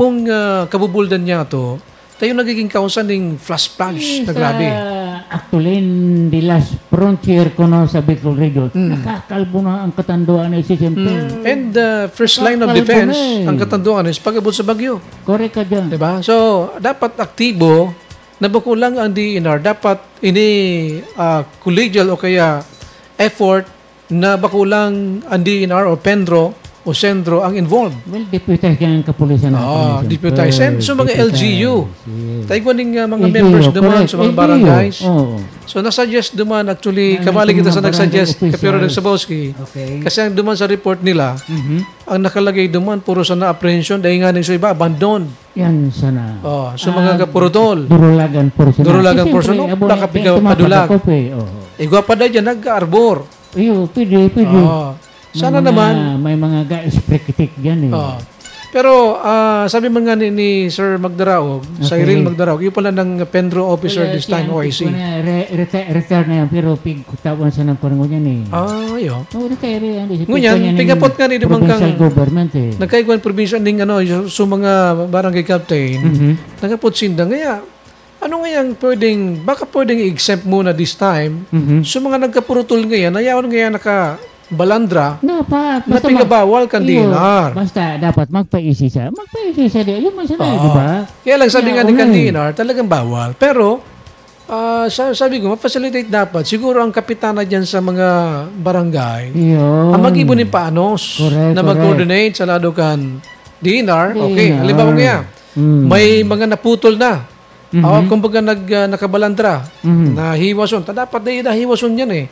pong kabubuldan niya to, tayo nagiging kausan ng flash plunge na grabe. Actually, the last frontier ko no sa Bicol region, nakakalbo na ang katanduan ay si Siyempre. And first line of defense, ang katanduan is pag-abot sa bagyo. Correct ka dyan. Diba? So, dapat aktibo, nabakulang ang DNR, dapat ini collegial o kaya effort na bakulang ang DNR o Pendro o Sendro ang involved. Well, deputize yan ang kapulisan natin. Deputize. And so mga LGU. Tayo ko mga members duman sa mga barangays. So nasuggest duman actually, kabali kita sa nagsuggest Kapiro Nagsabowski. Kasi ang duman sa report nila, ang nakalagay duman, puro sa na-apprehension, dahil nga sa iba, abandon. Yan sana. So mga kapurutol. Durulagan porson. Durulagan porson. Baka pigaw padulag. Igwa pa dahil dyan, nag-arbor. Iyo, pwede. Sana naman may mga guys prekitik diyan eh. Pero sabi mga ni Sir Magdaraog, Cyril Magdaraog, yung pala ng Pendro officer this time OIC. Retire na yan pero pigkutawan sa nang parang yan eh. Ayo. Retire yan. Ngunyan, pigapot nga ni dumang kang government eh. Nagkaiguan provincial ning so mga barangay captain, nagapot sinda ngaya. Ano ngayang baka pwedeng i-exempt muna this time. So mga nagkapurutol ngayon, ayaw ngayon balandra, dapat na pigabawal kan DNR. Basta dapat magpaisi siya. Yung man siya di ba? Kaya lang sabi nga ni kan DNR, talagang bawal. Pero, sabi ko, ma-facilitate dapat. Siguro ang kapitana dyan sa mga barangay, ang mag-ibon ni Paanos na mag-coordinate sa lado kan DNR. Okay, halimbawa nga, may mga naputol na. Kumbaga nakabalandra, na hiwason. Dapat na hiwason yan eh.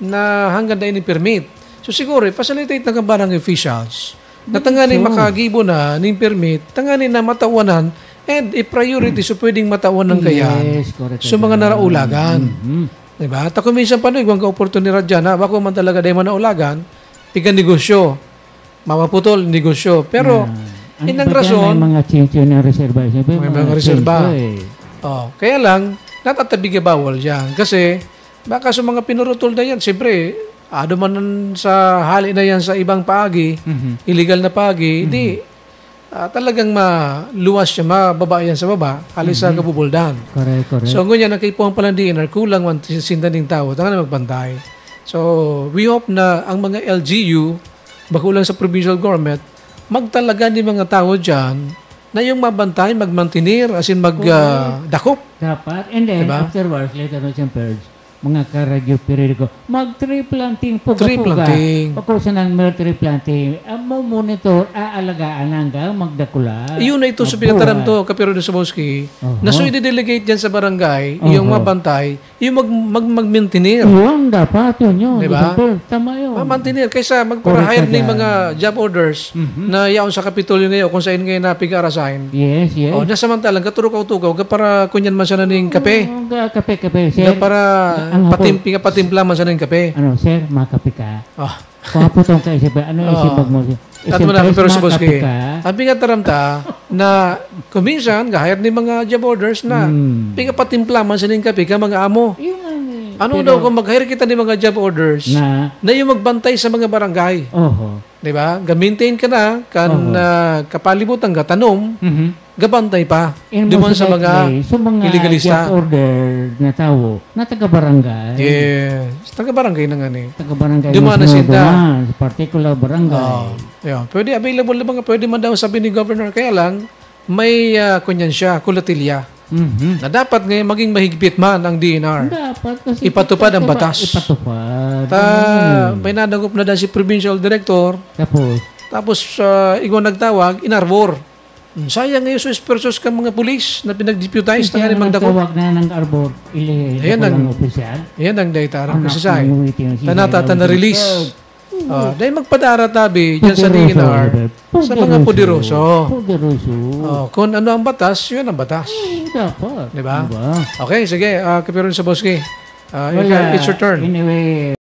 Na hanggang na permit. So siguro, facilitate ng barangay officials na tanganin makagibo na ng permit, tanganin na matawanan and i-priority so pwedeng matawanan kaya so mga naraulagan. Diba? At ako minsan pa igwang ka-opportunity dyan na bako man talaga dahil man naulagan, pigan negosyo. Mapaputol, negosyo. Pero, inang rason, may mga chincho na reserva. May mga reserva. Kaya lang, natatabig bawal dyan. Kasi, baka sa mga pinurutol na yan, siyempre, man sa hali na yan sa ibang paagi, illegal na paagi, hindi, talagang maluwas siya, mababa yan sa baba, halis sa kabubuldan. Correct. So, ngunyan, nakipuhan pala DNR, kulang man sindan ng tao, tanga na magbantay. So, we hope na ang mga LGU, bakulang sa provincial government, magtalaga ng mga tao dyan, na yung mabantay, magmantinir, as in magdakop. Dapat, and then, afterwards, later on siyang purge, mga karadyo periodiko, mag-tree planting po. Tree planting. Pagkusa ng tree planting, mo monitor, aalagaan hanggang magdakula. Iyon na ito sa pinataram to, Kapiro Nagsabowski, na so i-delegate dyan sa barangay, yung mabantay, yung mag-maintainer. Yung dapat, yun. Diba? Tama yun. Mag-maintainer, kaysa mag-hire ng mga job orders na yaon sa Kapitolyo ngayon, kung saan ngayon napig-arasign. Yes. Nasamantalang, katurok-tugaw, para kunyan man siya na ng kape. Kape, sir. Para patimpla man sa ng kape. Ano, sir, makape ka. Kaputong ka isip. Ano isipag mo? Tatmo na pero sa boski. Ang pinataramta na kuminsan, gahayar ni mga job orders na patimpla man sa ng kape ka mga amo. Ano daw kung mag-hire kita ni mga job orders na yung magbantay sa mga barangay. Diba? Ga-maintain ka na, kapalibutan ka, tanom, gabantay pa. Duman sa mga illegalista. Job order na tao, na taga-barangay. Yes. Taga-barangay na nga ni. Taga-barangay. Duman na sinda. Particular barangay. Pwede, available na mga, pwede man daw sabi ni Governor. Kaya lang, may kunyan siya, kulatilya. Na dapat ngayon maging mahigpit man ang DNR. Dapat kasi ipatupad ang batas. Ipatupad. May nadagop na si Provincial Director. Tapos igwan nagtawag, inarbor. Sayang ngayon sa persos ka mga pulis na pinag-deputize na nga magdakop. Nagtawag na ng arbor. Ayan ang opisyal. Ayan ang data. Tanata na release. Dahil magpadara tabi dyan sa DNR sa mga pudiroso. Kung ano ang batas, yun ang batas. Dapat. Diba? Okay, sige. Kapiro Nagsabowski. It's your turn. Anyway,